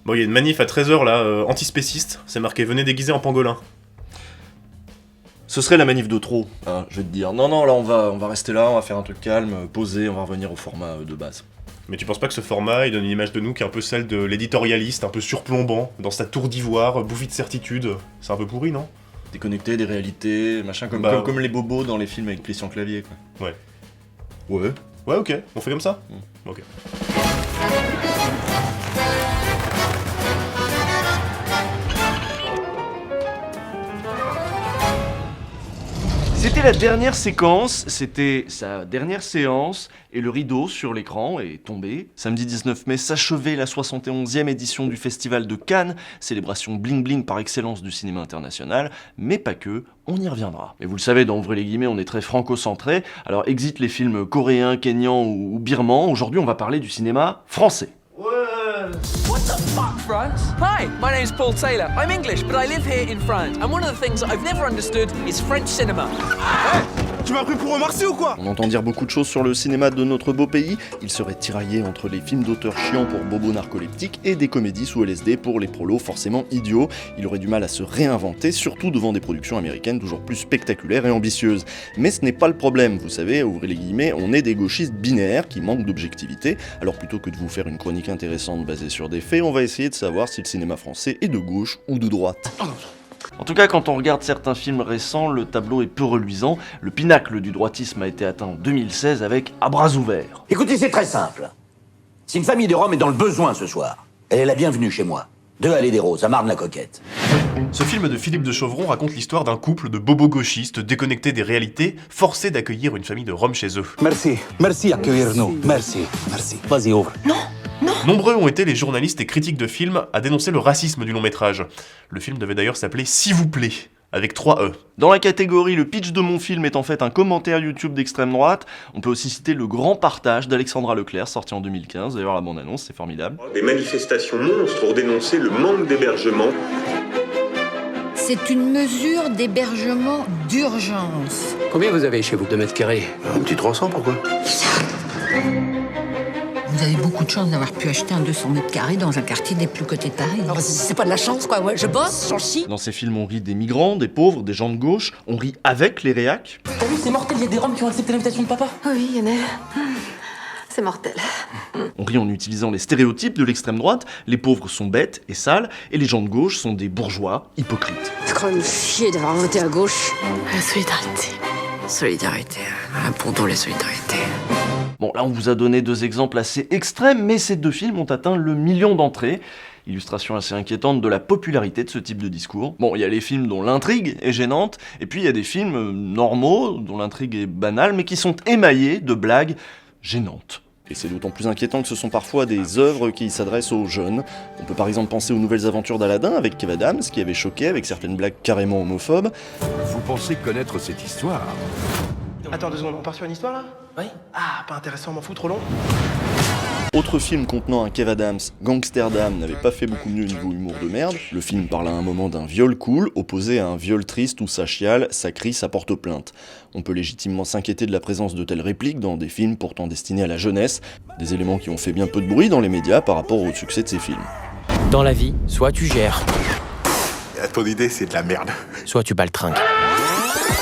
Bon, il y a une manif à 13h là, antispéciste, c'est marqué venez déguisé en pangolin. Ce serait la manif de trop, hein, je vais te dire. Non, là on va rester là, on va faire un truc calme, posé, on va revenir au format de base. Mais tu penses pas que ce format, il donne une image de nous qui est un peu celle de l'éditorialiste, un peu surplombant, dans sa tour d'ivoire, bouffi de certitude. C'est un peu pourri, non? Déconnecté des réalités, machin, comme les bobos dans les films avec Christian Clavier, quoi. Ouais. Ouais. Ouais, ok, on fait comme ça? Ok. C'était la dernière séquence, c'était sa dernière séance, et le rideau sur l'écran est tombé. Samedi 19 mai s'achevait la 71e édition du Festival de Cannes, célébration bling-bling par excellence du cinéma international, mais pas que, on y reviendra. Et vous le savez, dans Ouvrez les guillemets, on est très franco-centré, alors exit les films coréens, kenyans ou birmans, aujourd'hui on va parler du cinéma français. What the fuck, France? Hi, my name's Paul Taylor. I'm English, but I live here in France. And one of the things that I've never understood is French cinema. Tu m'as pris pour un Marseille ou quoi? On entend dire beaucoup de choses sur le cinéma de notre beau pays. Il serait tiraillé entre les films d'auteurs chiants pour bobos narcoleptiques et des comédies sous LSD pour les prolos forcément idiots. Il aurait du mal à se réinventer, surtout devant des productions américaines toujours plus spectaculaires et ambitieuses. Mais ce n'est pas le problème, vous savez, ouvrez les guillemets, on est des gauchistes binaires qui manquent d'objectivité. Alors plutôt que de vous faire une chronique intéressante basée sur des faits, on va essayer de savoir si le cinéma français est de gauche ou de droite. En tout cas, quand on regarde certains films récents, le tableau est peu reluisant. Le pinacle du droitisme a été atteint en 2016 avec À bras ouverts. Écoutez, c'est très simple. Si une famille de Rome est dans le besoin ce soir, elle est la bienvenue chez moi. 2 allées des Roses, à Marne-la-Coquette. Ce film de Philippe de Chauvron raconte l'histoire d'un couple de bobos gauchistes déconnectés des réalités, forcés d'accueillir une famille de Roms chez eux. Merci d'accueillir-nous. Merci. Vas-y, ouvre. Nombreux ont été les journalistes et critiques de films à dénoncer le racisme du long-métrage. Le film devait d'ailleurs s'appeler S'il vous plaît, avec 3 E. Dans la catégorie Le pitch de mon film est en fait un commentaire YouTube d'extrême droite. On peut aussi citer Le grand partage d'Alexandra Leclerc, sorti en 2015. D'ailleurs, la bande-annonce, c'est formidable. Des manifestations monstres pour dénoncer le manque d'hébergement. C'est une mesure d'hébergement d'urgence. Combien vous avez chez vous de mètres carrés? Un petit 300, pourquoi? Vous avez beaucoup de chance d'avoir pu acheter un 200 mètres carrés dans un quartier des plus cotés de Paris. Alors, c'est pas de la chance, quoi. Ouais, je bosse, j'en chie. Dans ces films, on rit des migrants, des pauvres, des gens de gauche. On rit avec les réacs. T'as vu, c'est mortel, il y a des Roms qui ont accepté l'invitation de papa. Oui, Lionel. C'est mortel. On rit en utilisant les stéréotypes de l'extrême droite. Les pauvres sont bêtes et sales, et les gens de gauche sont des bourgeois hypocrites. C'est quand même chier d'avoir voté à gauche. La solidarité. Solidarité. Pour la solidarité. Bon, là, on vous a donné 2 exemples assez extrêmes, mais ces 2 films ont atteint le 1 million d'entrées. Illustration assez inquiétante de la popularité de ce type de discours. Bon, il y a les films dont l'intrigue est gênante, et puis il y a des films normaux, dont l'intrigue est banale, mais qui sont émaillés de blagues gênantes. Et c'est d'autant plus inquiétant que ce sont parfois des œuvres qui s'adressent aux jeunes. On peut par exemple penser aux Nouvelles Aventures d'Aladin avec Kev Adams, qui avait choqué avec certaines blagues carrément homophobes. Vous pensez connaître cette histoire? Attends 2 secondes, on part sur une histoire là? Oui. Ah, pas intéressant, m'en fous, trop long. Autre film contenant un Kev Adams, Gangsterdam, n'avait pas fait beaucoup mieux niveau humour de merde. Le film parle à un moment d'un viol cool, opposé à un viol triste où ça chiale, ça crie, ça porte plainte. On peut légitimement s'inquiéter de la présence de telles répliques dans des films pourtant destinés à la jeunesse, des éléments qui ont fait bien peu de bruit dans les médias par rapport au succès de ces films. Dans la vie, soit tu gères, Ton idée, c'est de la merde. soit tu baltringues.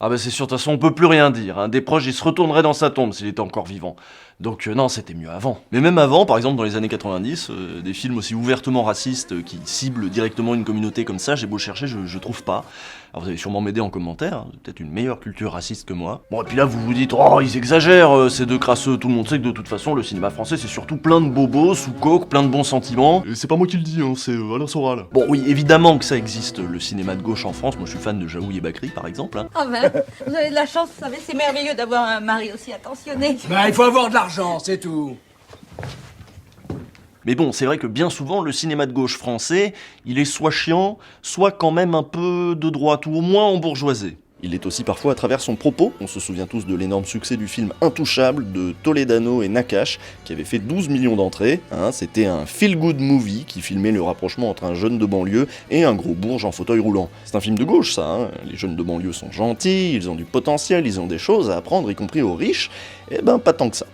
Ah bah c'est sûr, de toute façon on peut plus rien dire, hein. Des proches il se retournerait dans sa tombe s'il était encore vivant. Donc non, c'était mieux avant. Mais même avant, par exemple dans les années 90, des films aussi ouvertement racistes qui ciblent directement une communauté comme ça, j'ai beau chercher, je trouve pas. Alors vous allez sûrement m'aider en commentaire, hein, peut-être une meilleure culture raciste que moi. Bon et puis là vous vous dites, oh ils exagèrent, ces 2 crasseux, tout le monde sait que de toute façon le cinéma français c'est surtout plein de bobos, sous coke, plein de bons sentiments. Et c'est pas moi qui le dis, hein, c'est Alain Soral. Bon oui, évidemment que ça existe, le cinéma de gauche en France, moi je suis fan de Jaoui et Bakri par exemple. Hein. Ah ben, vous avez de la chance, vous savez, c'est merveilleux d'avoir un mari aussi attentionné. Bah, il faut avoir de l'argent, c'est tout. Mais bon, c'est vrai que bien souvent, le cinéma de gauche français, il est soit chiant, soit quand même un peu de droite, ou au moins embourgeoisé. Il est aussi parfois à travers son propos. On se souvient tous de l'énorme succès du film Intouchable de Toledano et Nakache, qui avait fait 12 millions d'entrées. Hein, c'était un feel-good movie qui filmait le rapprochement entre un jeune de banlieue et un gros bourge en fauteuil roulant. C'est un film de gauche, ça. Hein. Les jeunes de banlieue sont gentils, ils ont du potentiel, ils ont des choses à apprendre, y compris aux riches. Eh ben, pas tant que ça.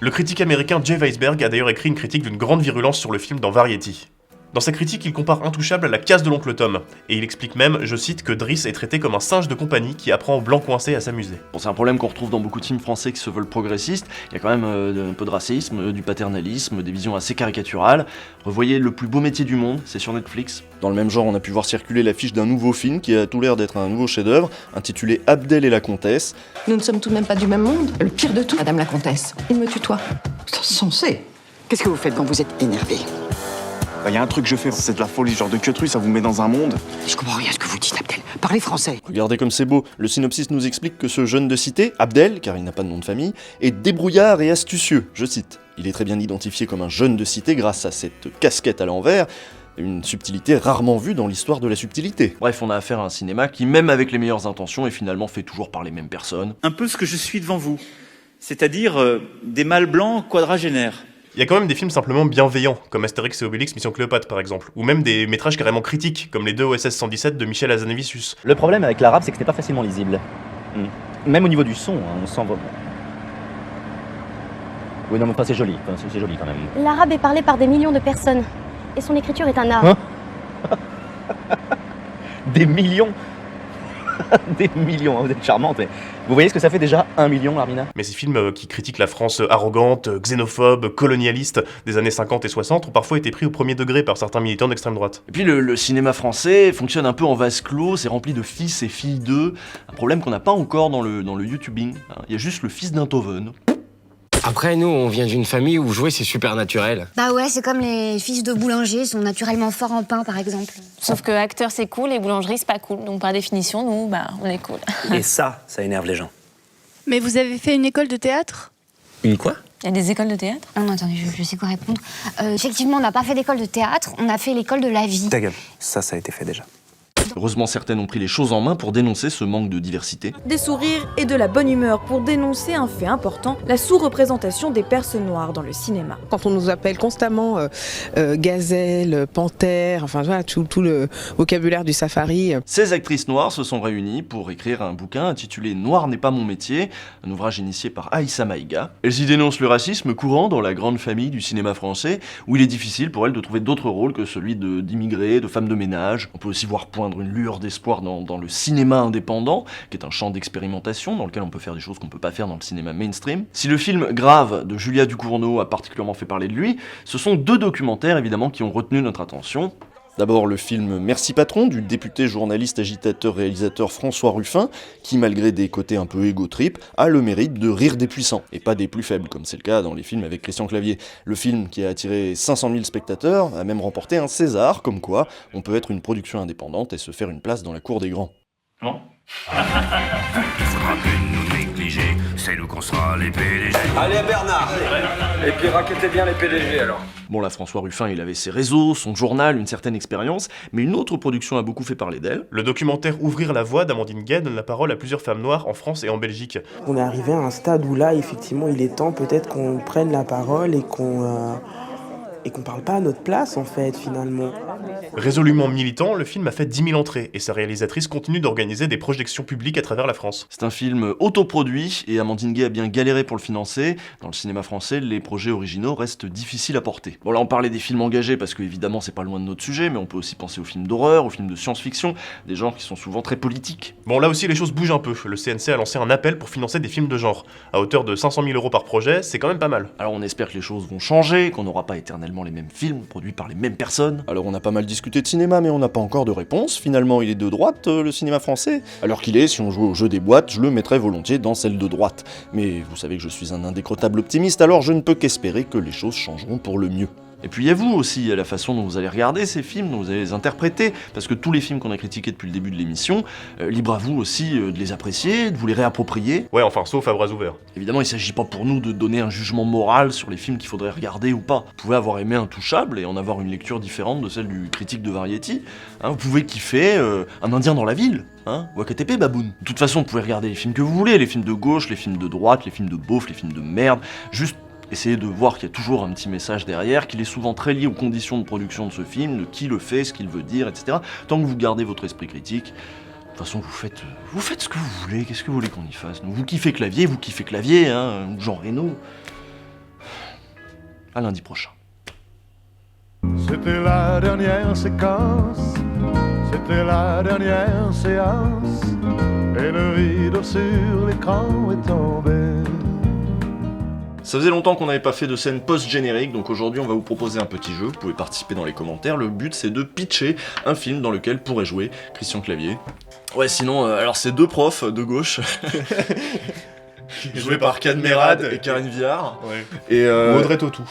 Le critique américain Jay Weisberg a d'ailleurs écrit une critique d'une grande virulence sur le film dans Variety. Dans sa critique, il compare Intouchable à la casse de l'oncle Tom, et il explique même, je cite, que Driss est traité comme un singe de compagnie qui apprend aux blancs coincés à s'amuser. Bon, c'est un problème qu'on retrouve dans beaucoup de films français qui se veulent progressistes. Il y a quand même un peu de racisme, du paternalisme, des visions assez caricaturales. Revoyez Le plus beau métier du monde, c'est sur Netflix. Dans le même genre, on a pu voir circuler l'affiche d'un nouveau film qui a tout l'air d'être un nouveau chef-d'œuvre, intitulé Abdel et la comtesse. Nous ne sommes tout de même pas du même monde. Le pire de tout, Madame la comtesse, il me tutoie. C'est insensé. Qu'est-ce que vous faites quand vous êtes énervé? Il y a un truc que je fais, c'est de la folie, genre de queutru, ça vous met dans un monde. Je comprends rien à ce que vous dites, Abdel. Parlez français. Regardez comme c'est beau, le synopsis nous explique que ce jeune de cité, Abdel, car il n'a pas de nom de famille, est débrouillard et astucieux, je cite. Il est très bien identifié comme un jeune de cité grâce à cette casquette à l'envers, une subtilité rarement vue dans l'histoire de la subtilité. Bref, on a affaire à un cinéma qui, même avec les meilleures intentions, est finalement fait toujours par les mêmes personnes. Un peu ce que je suis devant vous, c'est-à-dire des mâles blancs quadragénaires. Il y a quand même des films simplement bienveillants, comme Astérix et Obélix Mission Cléopâtre par exemple, ou même des métrages carrément critiques, comme les 2 OSS 117 de Michel Hazanavicius. Le problème avec l'arabe, c'est que c'était pas facilement lisible. Même au niveau du son, hein, on sent vraiment... Oui, non, mais pas c'est joli quand même. L'arabe est parlé par des millions de personnes, et son écriture est un art. Hein? Des millions. Des millions, vous êtes charmante. Mais vous voyez ce que ça fait déjà 1 million, Armina? Mais ces films qui critiquent la France arrogante, xénophobe, colonialiste des années 50 et 60 ont parfois été pris au premier degré par certains militants d'extrême droite. Et puis le cinéma français fonctionne un peu en vase clos, c'est rempli de fils et filles d'eux, un problème qu'on n'a pas encore dans le YouTubing. Il y a juste le fils d'Einthoven. Après, nous, on vient d'une famille où jouer, c'est super naturel. Bah ouais, c'est comme les fils de boulanger sont naturellement forts en pain, par exemple. Sauf que acteur, c'est cool, et boulangerie, c'est pas cool. Donc par définition, nous, on est cool. Et ça énerve les gens. Mais vous avez fait une école de théâtre? Une quoi? Il y a des écoles de théâtre? Non, attendez, je sais quoi répondre. Effectivement, on n'a pas fait d'école de théâtre, on a fait l'école de la vie. Ta gueule, ça a été fait déjà. Heureusement, certaines ont pris les choses en main pour dénoncer ce manque de diversité. Des sourires et de la bonne humeur pour dénoncer un fait important, la sous-représentation des personnes noires dans le cinéma. Quand on nous appelle constamment gazelle, panthère, enfin voilà, tout le vocabulaire du safari. Ces actrices noires se sont réunies pour écrire un bouquin intitulé « Noir n'est pas mon métier », un ouvrage initié par Aïssa Maïga. Elles y dénoncent le racisme courant dans la grande famille du cinéma français, où il est difficile pour elles de trouver d'autres rôles que celui d'immigrés, de femmes de ménage. On peut aussi voir poindre une lueur d'espoir dans le cinéma indépendant, qui est un champ d'expérimentation dans lequel on peut faire des choses qu'on peut pas faire dans le cinéma mainstream. Si le film Grave de Julia Ducournau a particulièrement fait parler de lui, ce sont 2 documentaires évidemment qui ont retenu notre attention. D'abord le film Merci Patron du député, journaliste, agitateur, réalisateur François Ruffin, qui malgré des côtés un peu égo-trip, a le mérite de rire des puissants, et pas des plus faibles, comme c'est le cas dans les films avec Christian Clavier. Le film, qui a attiré 500 000 spectateurs, a même remporté un César, comme quoi on peut être une production indépendante et se faire une place dans la cour des grands. Non. Il faudra plus nous négliger, c'est nous qu'on sera les PDG. Allez Bernard. Et puis raquettez bien les PDG alors. Bon là, François Ruffin, il avait ses réseaux, son journal, une certaine expérience, mais une autre production a beaucoup fait parler d'elle. Le documentaire Ouvrir la voie d'Amandine Gay donne la parole à plusieurs femmes noires en France et en Belgique. On est arrivé à un stade où là, effectivement, il est temps peut-être qu'on prenne la parole et qu'on parle pas à notre place, en fait, finalement. Résolument militant, le film a fait 10 000 entrées, et sa réalisatrice continue d'organiser des projections publiques à travers la France. C'est un film autoproduit, et Amandine Gay a bien galéré pour le financer. Dans le cinéma français, les projets originaux restent difficiles à porter. Bon là, on parlait des films engagés, parce que évidemment, c'est pas loin de notre sujet, mais on peut aussi penser aux films d'horreur, aux films de science-fiction, des genres qui sont souvent très politiques. Bon là aussi, les choses bougent un peu. Le CNC a lancé un appel pour financer des films de genre. À hauteur de 500 000 € par projet, c'est quand même pas mal. Alors on espère que les choses vont changer, qu'on n'aura pas éternellement les mêmes films, produits par les mêmes personnes. Alors on a pas mal discuté de cinéma, mais on n'a pas encore de réponse. Finalement, il est de droite, le cinéma français. Alors qu'il est, si on jouait au jeu des boîtes, je le mettrais volontiers dans celle de droite. Mais vous savez que je suis un indécrottable optimiste, alors je ne peux qu'espérer que les choses changeront pour le mieux. Et puis il y a vous aussi, la façon dont vous allez regarder ces films, dont vous allez les interpréter, parce que tous les films qu'on a critiqués depuis le début de l'émission, libre à vous aussi de les apprécier, de vous les réapproprier. Ouais, enfin, sauf à bras ouverts. Évidemment, il s'agit pas pour nous de donner un jugement moral sur les films qu'il faudrait regarder ou pas. Vous pouvez avoir aimé Intouchable et en avoir une lecture différente de celle du critique de Variety. Vous pouvez kiffer Un Indien dans la ville, Wakatepe Baboun. De toute façon, vous pouvez regarder les films que vous voulez, les films de gauche, les films de droite, les films de beauf, les films de merde, juste essayez de voir qu'il y a toujours un petit message derrière, qu'il est souvent très lié aux conditions de production de ce film, de qui le fait, ce qu'il veut dire, etc. Tant que vous gardez votre esprit critique, de toute façon vous faites ce que vous voulez, qu'est-ce que vous voulez qu'on y fasse? Vous kiffez Clavier, ou Jean Reno. À lundi prochain. Ce C'était la dernière séquence, c'était la dernière séance, et le rideau sur l'écran est tombé. Ça faisait longtemps qu'on n'avait pas fait de scène post-générique, donc aujourd'hui on va vous proposer un petit jeu, vous pouvez participer dans les commentaires. Le but c'est de pitcher un film dans lequel pourrait jouer Christian Clavier. Ouais, sinon, alors c'est deux profs de gauche, joués par Kad Merad et Karine Viard. Ouais. Et Ou Audrey Tautou.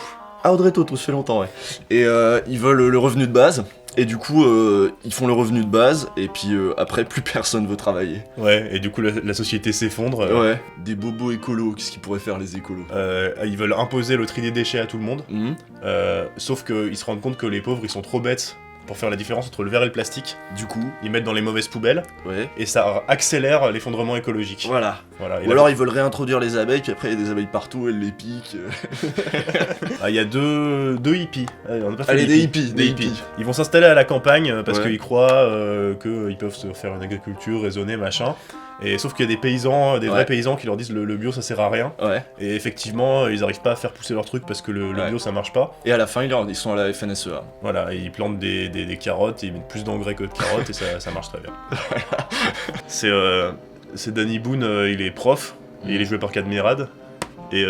Ah, Audrey Tautou, ça fait longtemps, ouais. Et ils veulent le revenu de base. Et du coup, ils font le revenu de base, et puis après, plus personne veut travailler. Ouais, et du coup, la société s'effondre. Ouais, des bobos écolos, qu'est-ce qu'ils pourraient faire les écolos? Ils veulent imposer le tri des déchets à tout le monde, sauf qu'ils se rendent compte que les pauvres, ils sont trop bêtes pour faire la différence entre le verre et le plastique. Du coup, ils mettent dans les mauvaises poubelles, ouais. Et ça accélère l'effondrement écologique. Voilà. Et ou alors ils veulent réintroduire les abeilles, puis après il y a des abeilles partout, elles les piquent. Il y a deux hippies. On n'a pas fait Allez, des hippies. Ils vont s'installer à la campagne parce Ouais. qu'ils croient qu'ils peuvent se faire une agriculture raisonnée, machin. Et sauf qu'il y a des paysans, des vrais paysans qui leur disent le bio ça sert à rien. Ouais. Et effectivement, ils arrivent pas à faire pousser leur truc parce que le bio ça marche pas. Et à la fin, ils sont à la FNSEA. Voilà, et ils plantent des carottes, et ils mettent plus d'engrais que de carottes et ça marche très bien. C'est Danny Boone, il est prof, et il est joué par Kad Merad. Et